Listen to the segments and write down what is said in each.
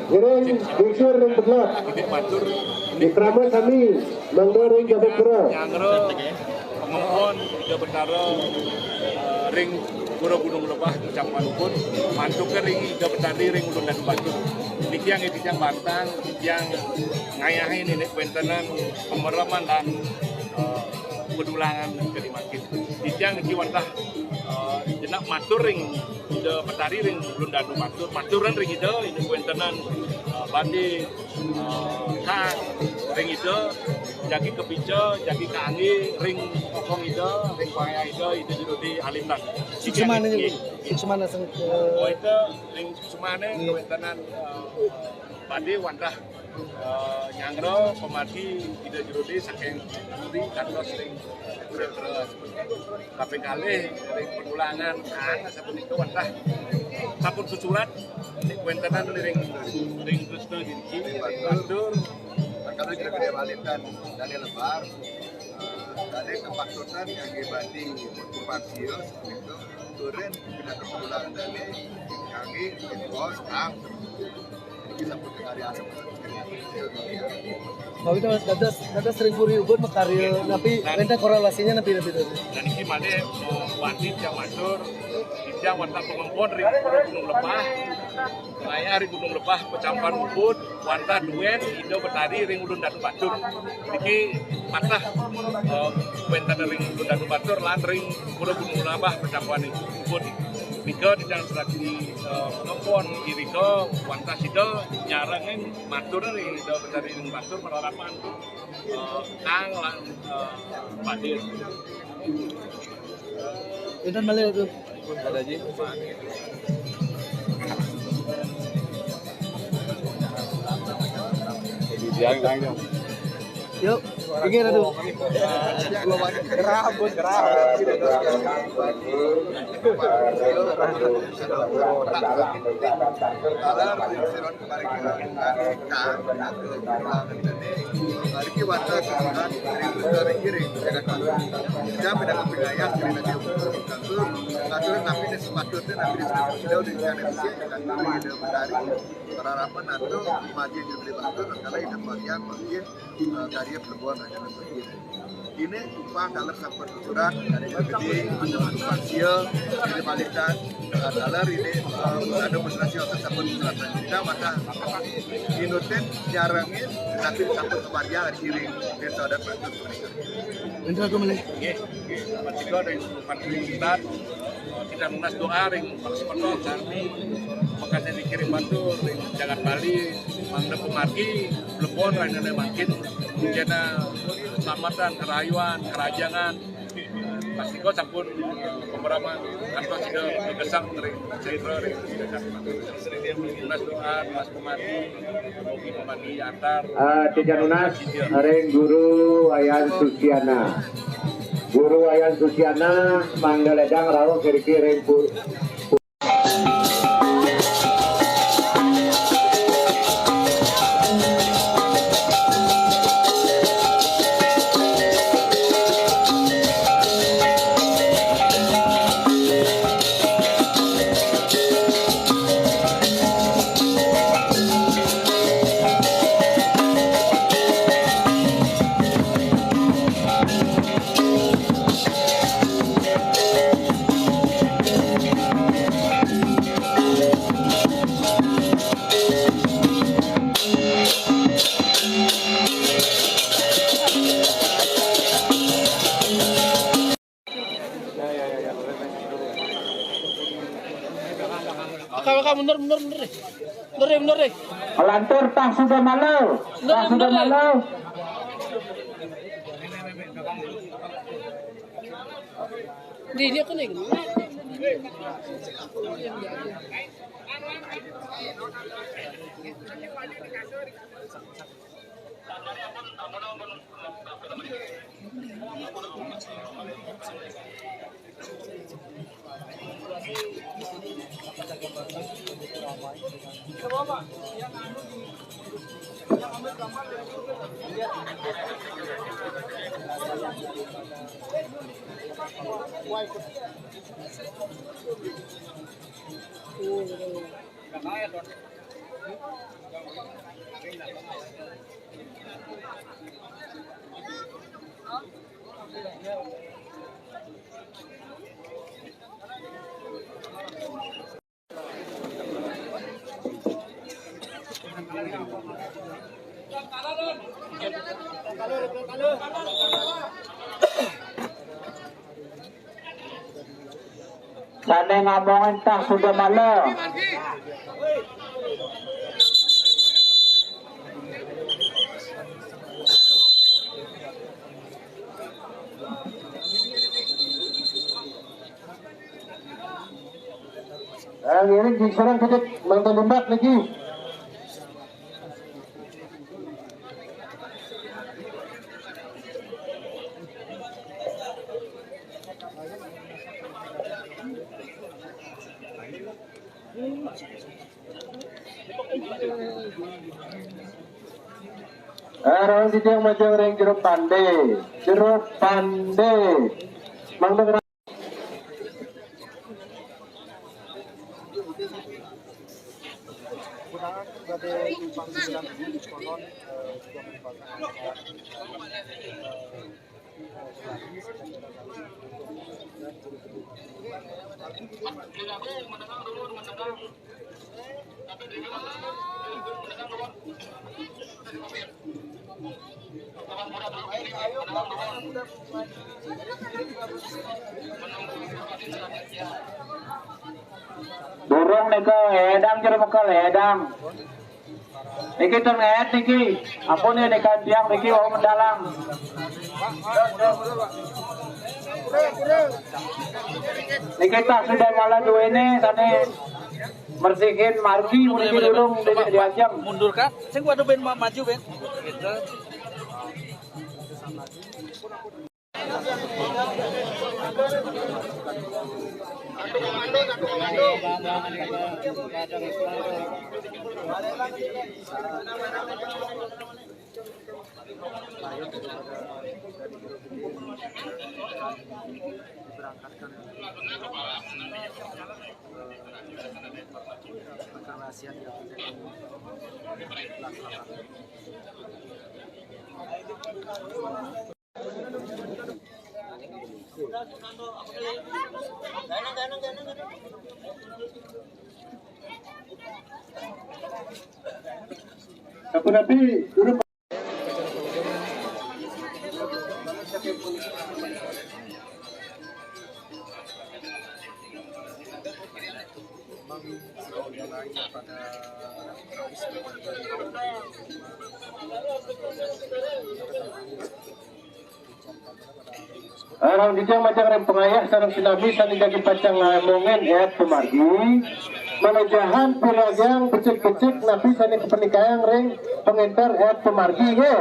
Giring Bikir ring belat. Di Krama kami manggaring jabat kera. Nyangro pengempon tiga betara ring Guru Gunung Lebah Campan pun mantuk ke ring tiga betari ring ulun dan batu. Niki yang itu bantang yang ngayahin ini kuentenan pemeraman dan pedulangan jadi makin. Yang niki wantah jenak matur ring ide petari ring ulun dan maturan ring ide kuentenan bandi kang ring ide jagi kepice jagi kangi ring kokong ide ring paya ide itu di alitan Sumane Sumane oh itu ring Sumane kuentenan bandi wantah nyangro pemadi ide jurudi saking di kantos ring terus tapi kali ring penulangan kang sabun itu wantah sampun susuran di kuentenan ring Krishna di Bandur kalau gede walitan dari lebar dari kepaksutan yang dibandi Kupasio seperti itu turun bila kepulangan dari kaki bos kang bisa putih hari asap. Kalau itu ada sering puri ubun makaril, tapi nanti korelasinya nanti. Dan ini mana wanti yang masuk, yang wanita pengempon ring Gunung Lebah, raya ring Gunung Lebah pecampan ubun, wanita duen, indo betari ring Ulun dan Batur. Ini patah wenten ring Ulun dan Batur, lan ring Gunung Lebah pecampan ubun. Mika di dalam strategi pengempon, irika wanita sida nyarangin matur ring indo betari ring Batur penerapan kang lan padir. Itu malah itu Ada ji. yuk, ingin aduh. Gerah. Harapan atau maju di Batur kalau ini bagian dari pelabuhan aja nanti. Ini upah dalam sampel surat dari gede Pasio dari Balikan dalam ini ada demonstrasi untuk sampel surat dan kita maka inoten jarangin nanti sampel kebahagiaan dari kiri desa dan Batur. Itu aku mulai. Masih ada yang kita kita menas doa ring maksimal kami makanya dikirim Batur ring jangan Bali mangda pemargi lebon rakyatnya makin jana keselamatan kerayuan kerajangan pasti kau sampun pemeraman kantor sudah bergesang ring cerita ring menas doa mas pemargi mogi pemargi antar Tidak lunas ring Guru Wayan Susiana. Guru Wayan Susiana manggaledang rawuh kiri-kiri Kakak mundur deh. Mundur deh. Lantur tang sudah malau. Tang sudah malau. Di ini aku nih. Sana ngomongin tak sudah malam. Ini diserang sedikit mantan lembak lagi. Orang di yang macam ring jeruk pandai, mangdeng. Durung nih ke edam jeruk bekal edam. Niki ternet niki, ampun ya nekan tiang niki mau mendalam. Niki tak sudah malah dua ini tadi bersihin margi mungkin durung diajam. Mundur kan? Saya gua ada ben maju ben. Gitu. Aku nabi dulu. Orang dijang macam rem pengayah sarang sinabi sani jagi pacang ngomongin pemargi manajahan piragang becek-becek nabi sani kepernikahan ring pengentar pemargi ge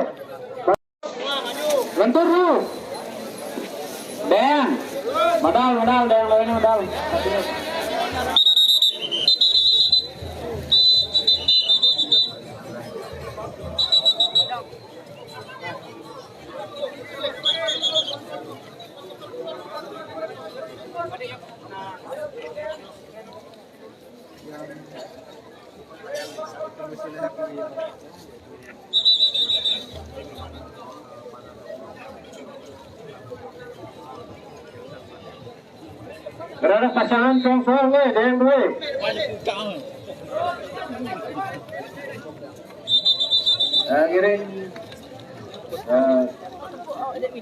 lantur lu Dan, modal dan lainnya modal. berada pasangan song-song yang dua ngiring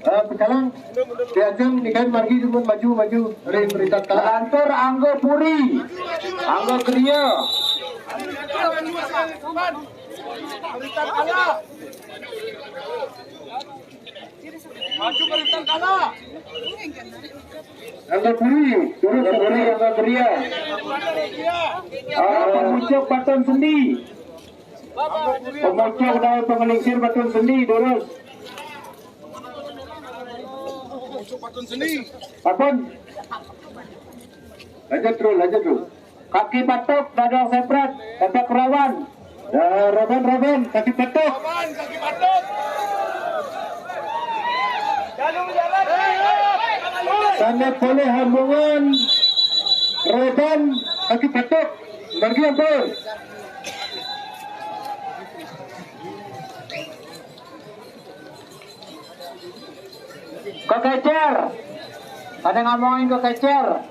pekalang diajam nikahin margi cuma maju ring berita Lantur anggo puri, anggo kriya. Maju beritan kalah. angga puri turun segera angga kriya Pemucuk baton sendi. Pemucuk dari pengelingsir baton sendi turun. Apun. lanjut terus Kaki batuk dadang seprat, tetek rawan. Roban kaki petok sana boleh hambungan Roban kaki petok margi ampun Kekecer. Ada ngomongin kekecer.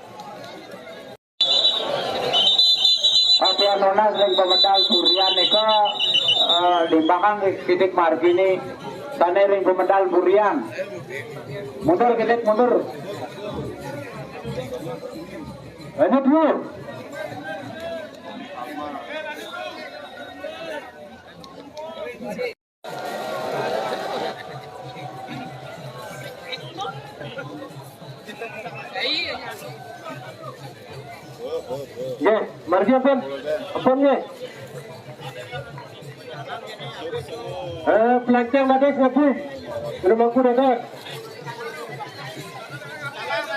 Tapi anonas ning pemedal durian nika di belakang titik margi ini sana ring pemedal Burian. Mundur titik mundur. Lanjut dulu. Ye, margi apun ye. Pelancang dadas lagi, rumahku dadas.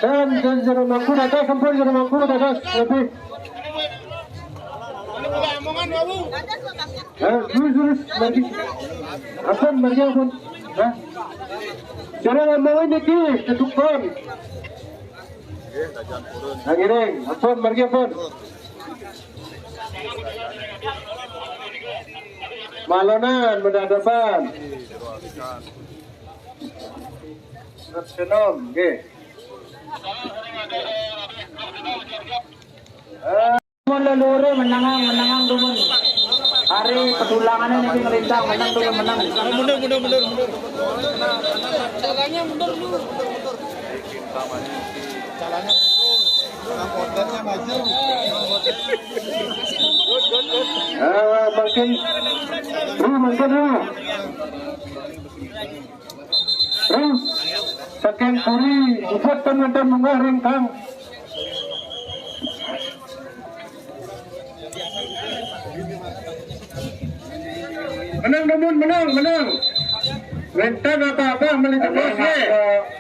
Dan rumahku dadas, sampai rumahku dadas lebih. Terus margi. Apun margi apun. Jangan mau ini ki, ketukon. Akhirnya, apun margi apun. Malonan berhadapan. Senom, oke. Lelure menangang dumun. Hari petulangannya nih ngerintang menang dulu menang. Mundur. Caranya mundur dulu. Caranya mundur. Kontennya maju. Makin sekian kuri buat teman-teman mengaring kang. Menang. Mentan apa melihat bosnya.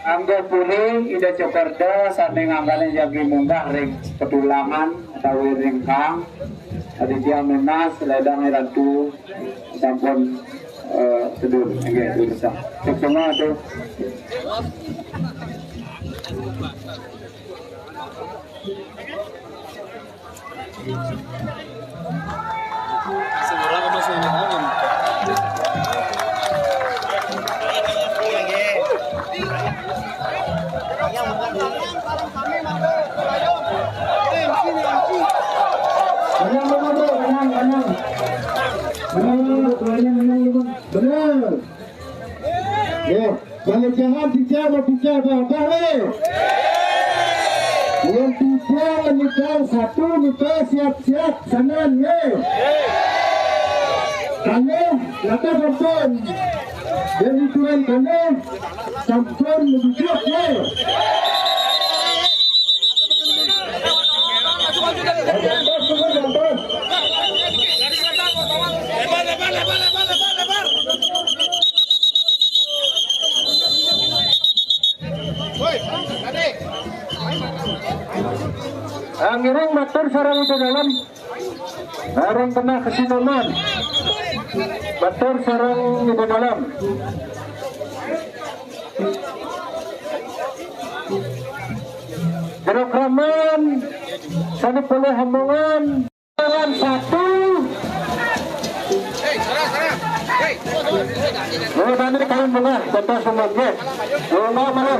Anggo puring ida cokerda sane nganggane jagi munggah ring petulangan atau ring kang. Adi dia menas ledang ratu sampun sedur nggih dursa. Cek semua tuh. Semurang ke masuk ini angin. Benar. Ya, balik jangan bicara balik. Yang tiga menikah satu nikah siap-siap sanan ye. Kane lata sampun. Jadi tuan kane sampun lebih ye. Ngiring motor sarang itu dalam barang kena kesinoman motor sarang itu dalam Jerokraman sana boleh hambungan jalan satu oh tadi kalian benar contoh semuanya oh mana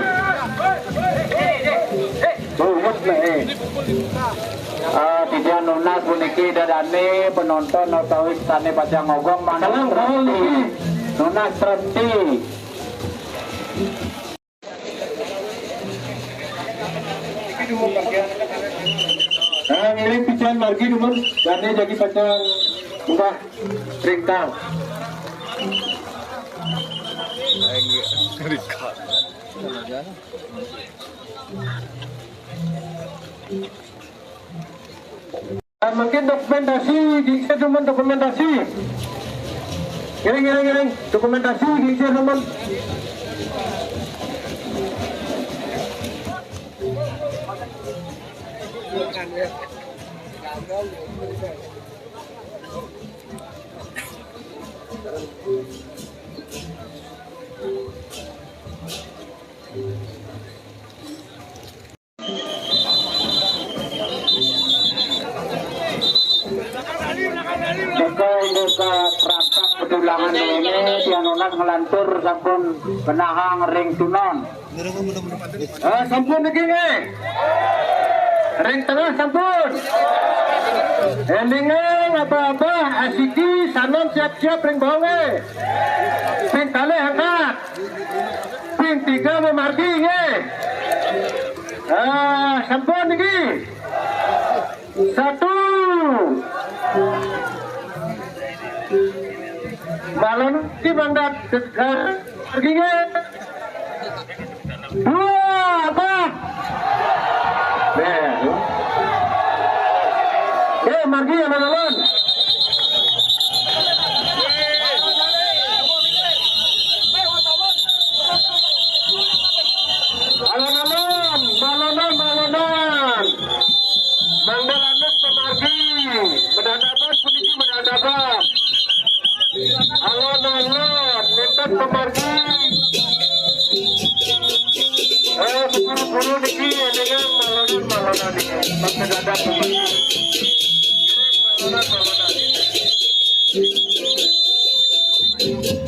Tidak nunas puniki dadane penonton atau istane pacang ngogong mana nunas terhenti. Ini pican margi dumun dane jadi pacang buka ringkang. Mungkin dokumentasi, kita cuma dokumentasi. Giring, dokumentasi, kita cuma. Duka prasak petulangan ini tianunas ngelantur sampun benahang ring tunon. Sampun iki ring tengah sampun. Endingan Dudang abah-abah asiki sanom siap-siap ring bonge. Ping kali angkat. Ping 3 memargi nge. Sampun niki. 1. Balon di mandat pergi nge. 2 abah. Margi ya balon. Balonan. Mangdalanus pemargi. Medadaban puniki medadaban. Alon-alon. Nentan pemargi. Buru-buru niki dengan malonan niki. Medadaban pemargi.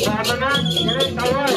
Balonan, kiri kawal.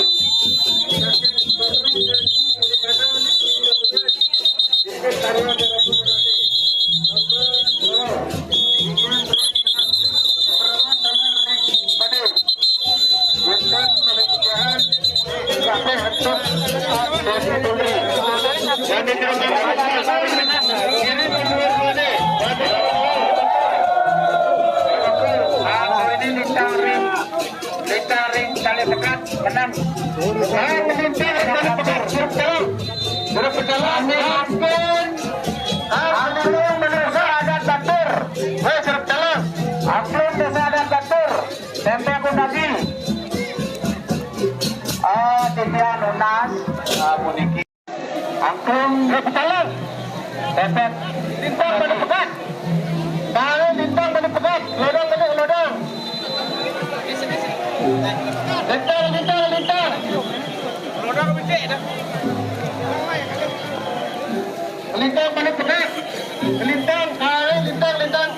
Angklung berpecalang, tepet, lintang pada pekat, tarik lintang pada pekat, lodang pada lodang, lintang, lodang bedek dah, lintang pada pekat, lintang, tarik lintang, terus,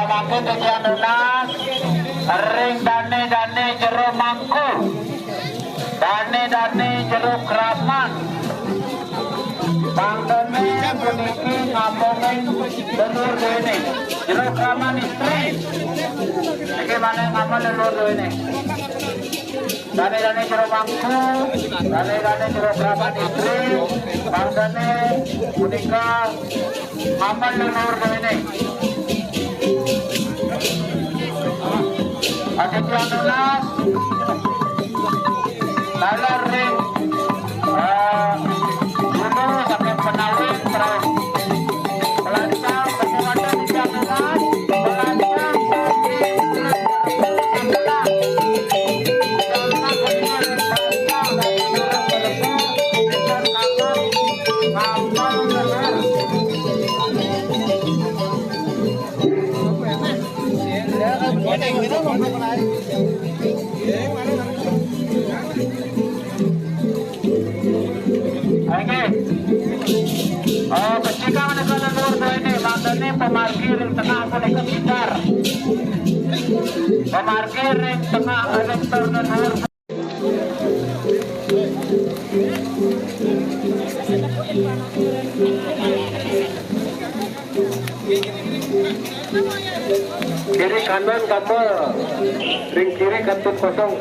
makin kegiatan lunas. Ring dane jero mangku, dane jero keramat. Bangdane puniki ngomongin leluhur dene jero keramat istri. Bagaimana ngamal leluhur dene? Dane jero mangku, dane jero keramat istri. Bangdane punika ngamal leluhur dene. Kegiatan lunas dalam ring dulu sampai penawin terus pelancong bagaimana kegiatan lunas pelancong Ketika menekan leluhur ini, maknanya pemarkir yang tengah punika sekitar. Pemarkir yang tengah elektor leluhur. Kiri kanan kapal, ring kiri kantun kosong.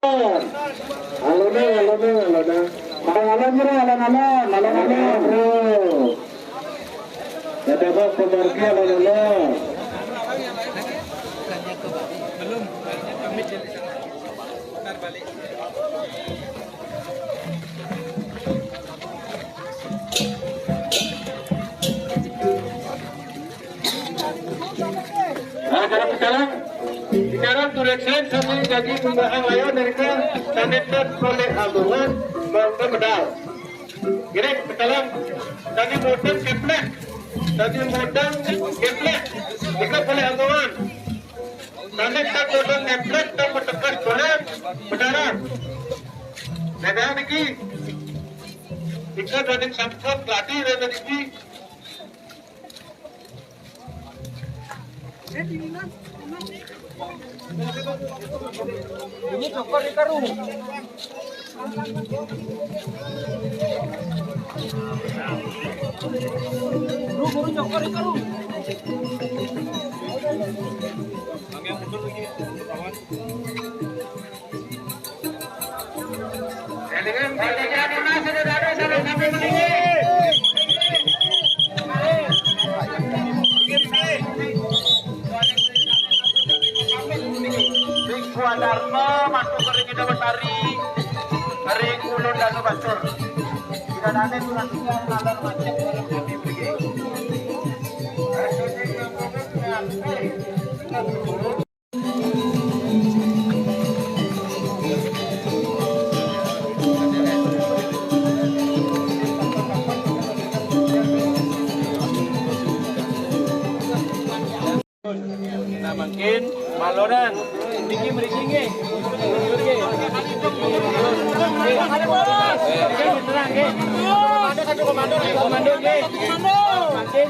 Alon. Ada apa pemargi alon. Belum, kami ntar balik. Sekarang direksen sampai jadi pembahasan layan dari ke sanitasi oleh Alungan bangga medal. Kira sekarang tadi modern keplek, jika boleh Alungan. Sanitasi modern keplek dan mendekat boleh benaran. Negara ini jika dari sampai pelatih dan dari Ini cokor di karung. Buru cokor di karung. Dharma masuk ke Ring Betari, Ring Ulun dan Basur. Tidak ada tulang tiang nalar macam dalam kami pergi. Nah makin malonan tinggi merikingi komando makin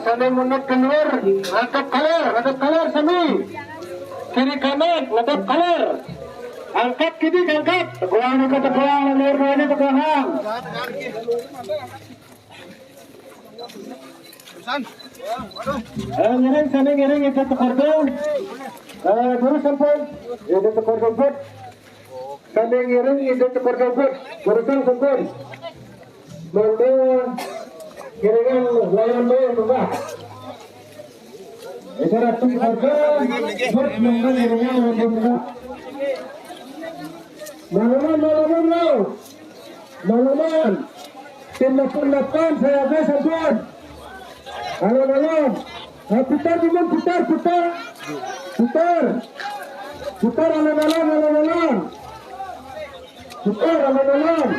Sami mundur keluar, angkat kaler Sami. Kiri kanan, ngadap kaler. Angkat kiri, angkat. Teguang ke teguang, luar ini teguang. Ngiring Sami ngiring itu tekordong. Guru sampun, itu tekordong put. Sami ngiring itu tekordong put. Guru sampun. Mundur. Kira-kira layan bayar tuh itu ratu harga buat menggal kira-kira malaman tim 8 saya ada satuan halo putar dimana putar alon-alon putar alon-alon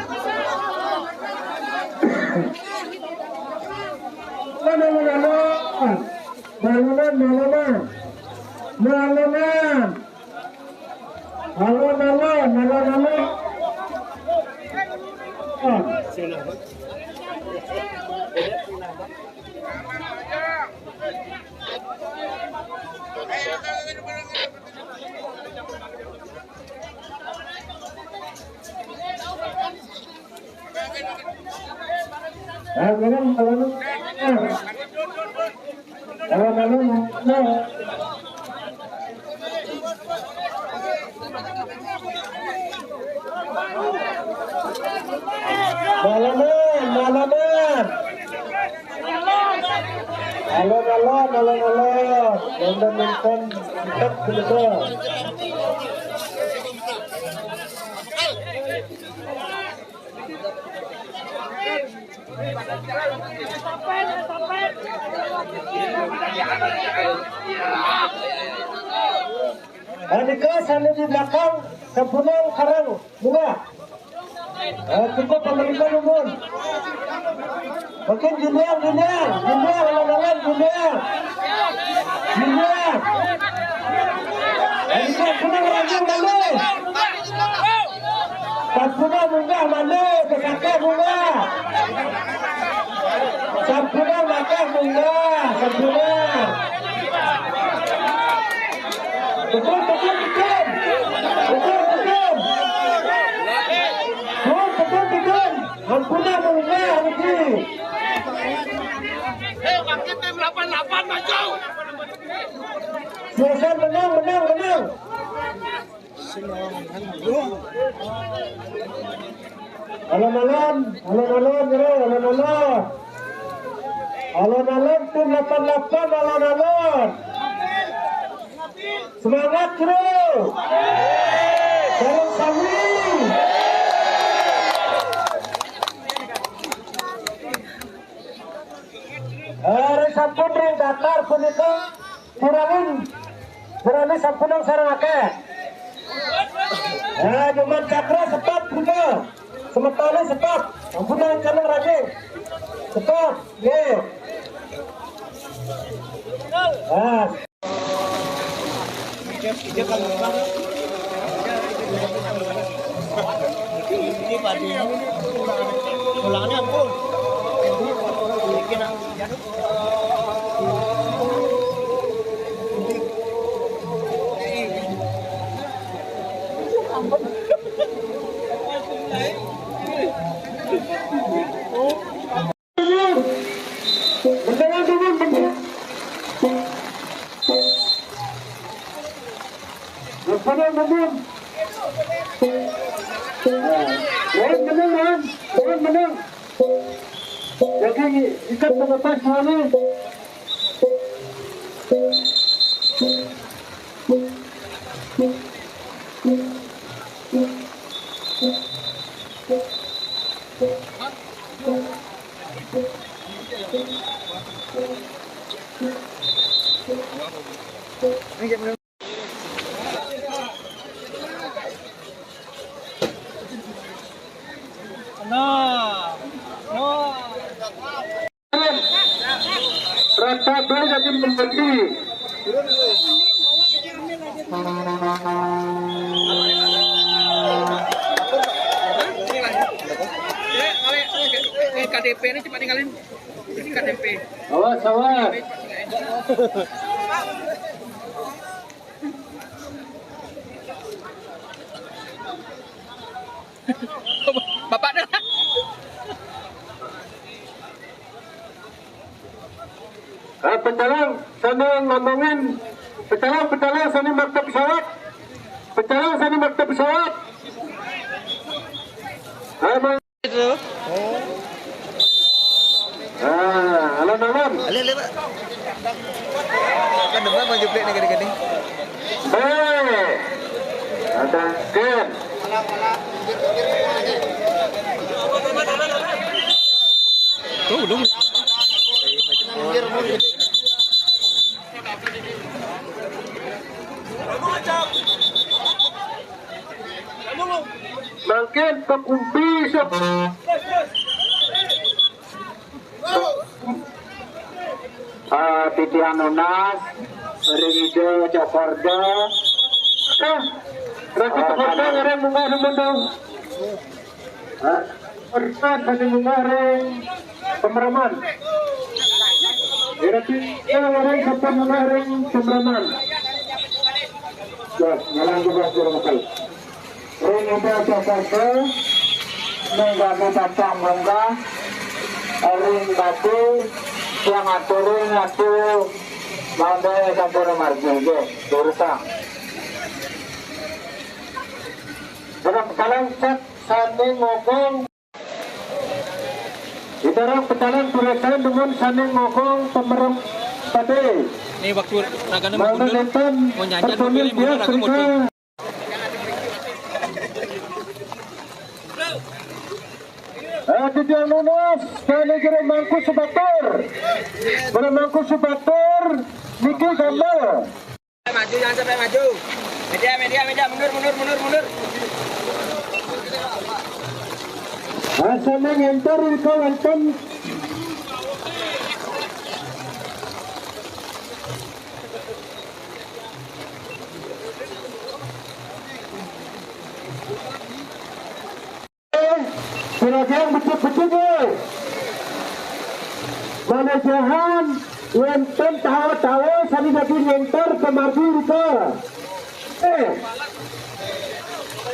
Andika sana di belakang sepunang karang bunga. Cukup pemerintah umum. Mungkin junior. Andika punang rajin dulu. Sampuna munggah mana? Kesakeh munggah. Sampuna makan munggah. Sampuna. Betul. Sampuna munggah lagi. Wakil tim 88 maju. Selesai menang. Alon-alon tim 88 alon-alon. Semangat bro. Salam sawi. Sampun ring datar punika kurangin sampunang sareng akeh. Cuman cakra sepat punika. Semetane sepat. Sampunang calon rajin. Sepat. Nggih. Ini padinya ulangannya ampun. Menang. Jadi ikat pengepas mana? Rasa beli jadi membeli. KDP ini cepat tinggalin. Ini KDP. Awas. Bapak dah. Pecalang sana ngomongin. Pecalang sana maktab pesawat. Alon-alon. Alih, Pak. Kan depan maju plate nih gede-gede. Ada Ken. Tuh, belum. Makin kekumpi sok. Titian Unas, Ringido Jakarta, Rasa Jakarta ngareng munggah semendong. Persan tadi mengareng pemeraman. Berarti ngareng sampai mengareng pemeraman. Jalan juga Jurumukal. Ringido Jakarta, Menggami Tatang Mungga, Ring Batu, yang aturin ngatu Mandai Sampurna Margil Durusang. Dalam petalan cek saning ngokong. Di dalam petalan tulisan dengan saning ngokong pemerem tadi. Ini waktu nagana Mana mundur. nonton Mau nyanyi personil mobil, dia mundur, aku cerita. Titian Unas, manajer Mangku Subatur. Mangku Subatur, Niki Gambar. Maju, jangan sampai maju. Media, mundur. Asana ngentar kau anton Piragang betul-betul manajahan wenten tawa-tawa sani lagi nyenter pemargi rika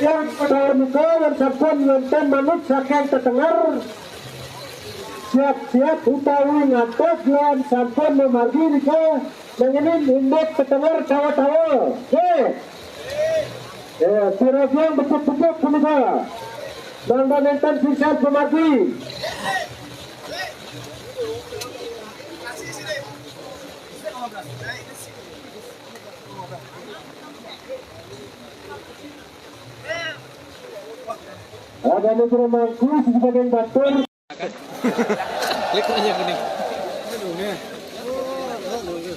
yang tawa rika yang sampun wenten manut saking tetengar siap-siap utawi ngatos yang sampun memargi rika mengenin indek tetengar tawa-tawa Piragang betul-betul pemirsa Bangga Nenten Fisal Pemargi. Ada negara mangku sebagai batur. Klik aja gini.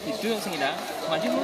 Itu yang sing ida. Maju lu.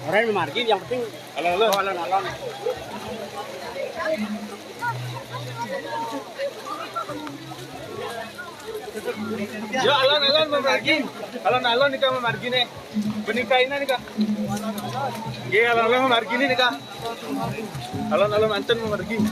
Orang margin yang penting alon-alon. Yo alon-alon memargin. Alon-alon nih kak memargin nih. Benikainnya nih kak. Nggih alon-alon memargin nih kak. Alon-alon ancen memargin.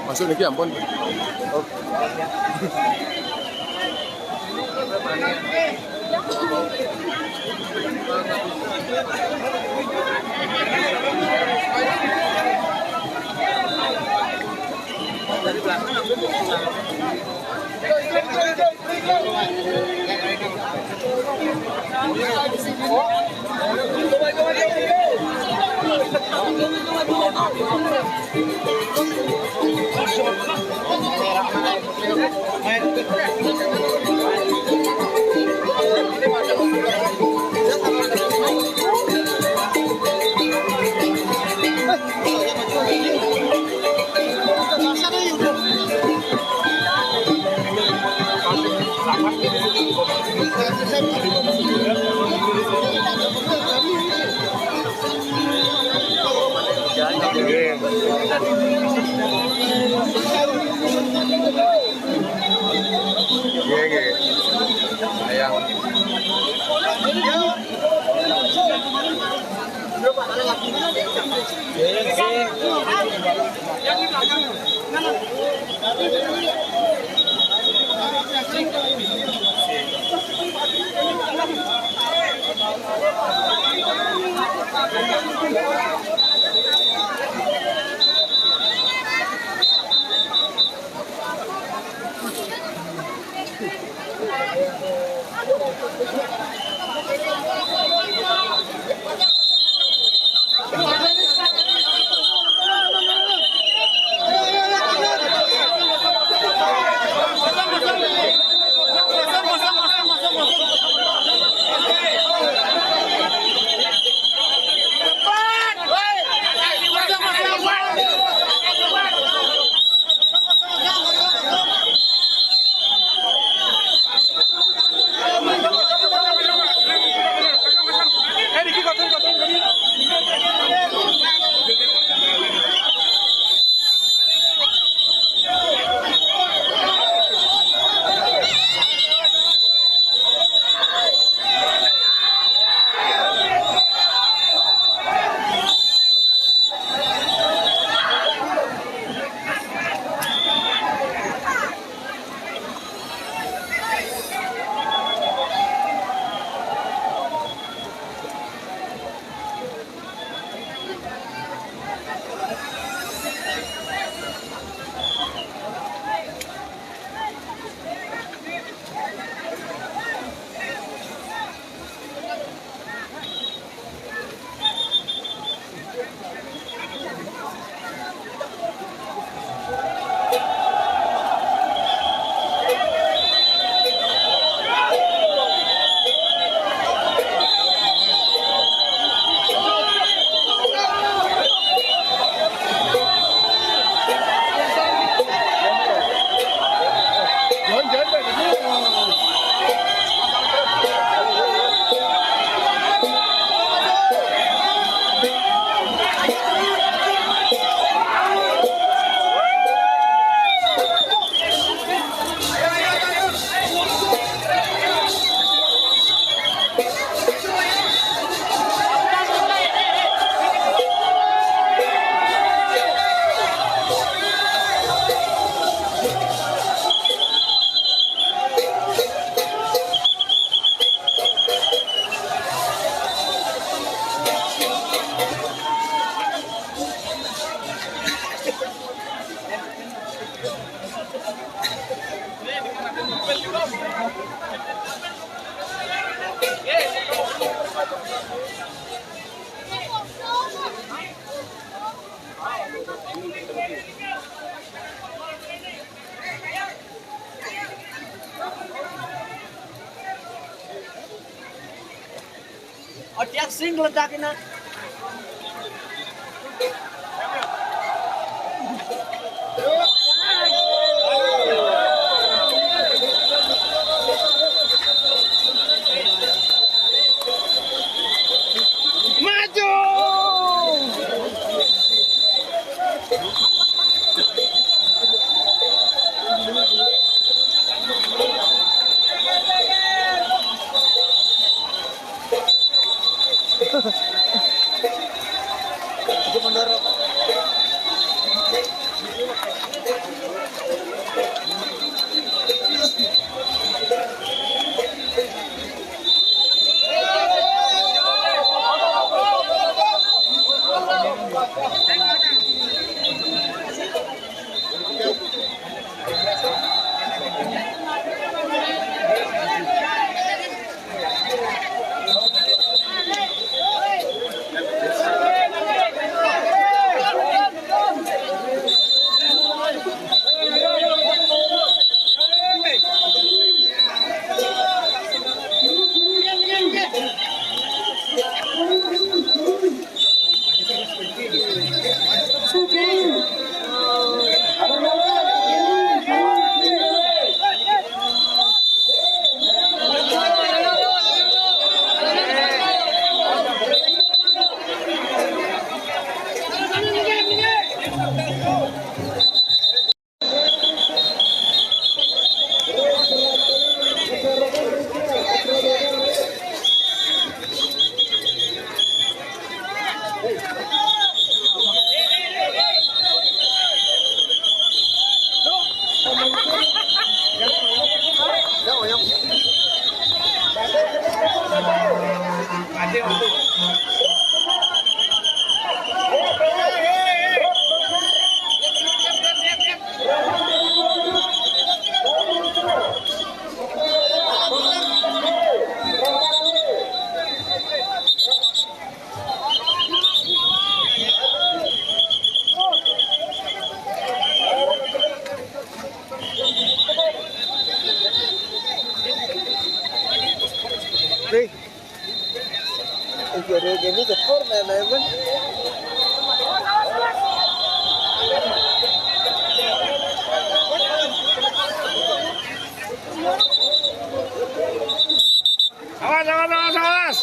Masuk lagi ampun. Ojek sing ngeledakin na. Maju! Dari game sepur memang. Awas, awas, awas, awas.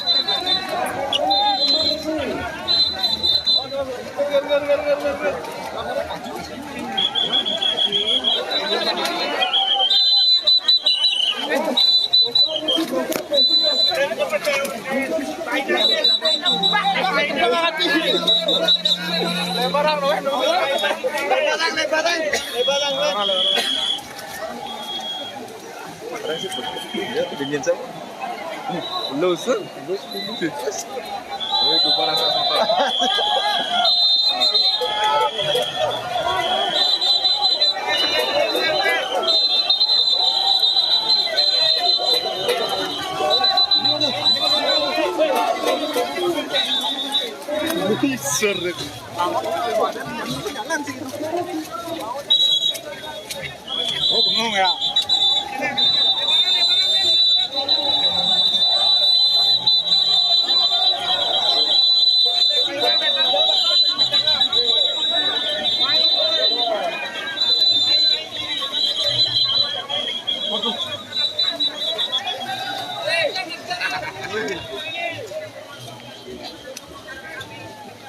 Oh, bengong ya.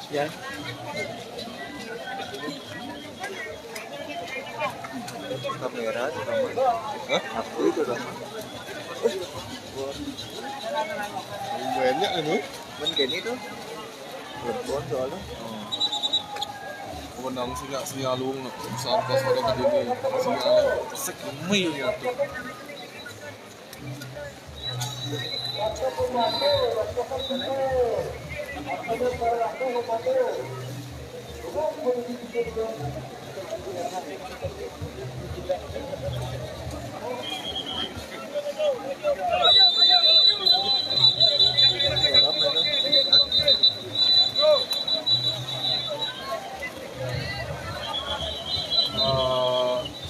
Ya. Kamera di kamar. Hah? Aku itu dah. Banyak ini. Men gini tuh. Telepon soalnya. Menang sinyalung sampai pada begini sinyalnya sekemil ya tuh.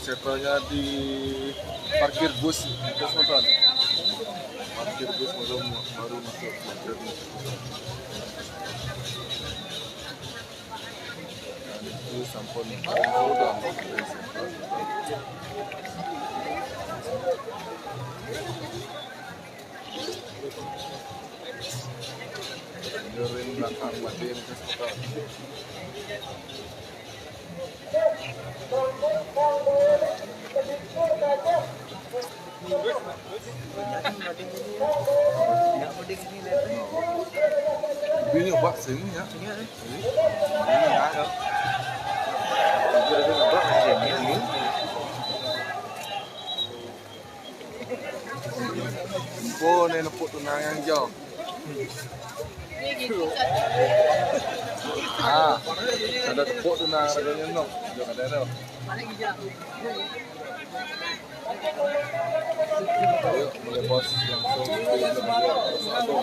Setelahnya di parkir bus terus nonton. Parkir bus baru masuk parkir bus. Itu sampun udah dengerin belakang batin terus nonton. Ini nyoba sini ya. Ini ada. Jadi nyoba sini. Oh, ini nepuk tunang yang jauh. Ah, ada tepuk tunang harganya no. Jangan ada. Ayo, mulai bos langsung ke satu.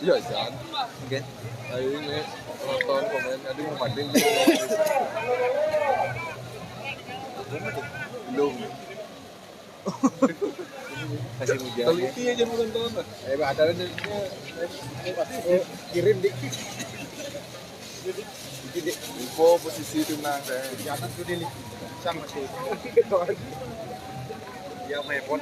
Iya, Jan. Oke. Ayo ini nonton komen ada yang banding belum. Kasih hujan. Teliti aja bukan tonton. Ada kirim dik. Info posisi tunang saya. Di atas tuh di sama sih. Ya main pon.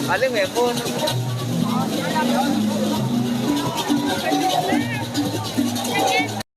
Paling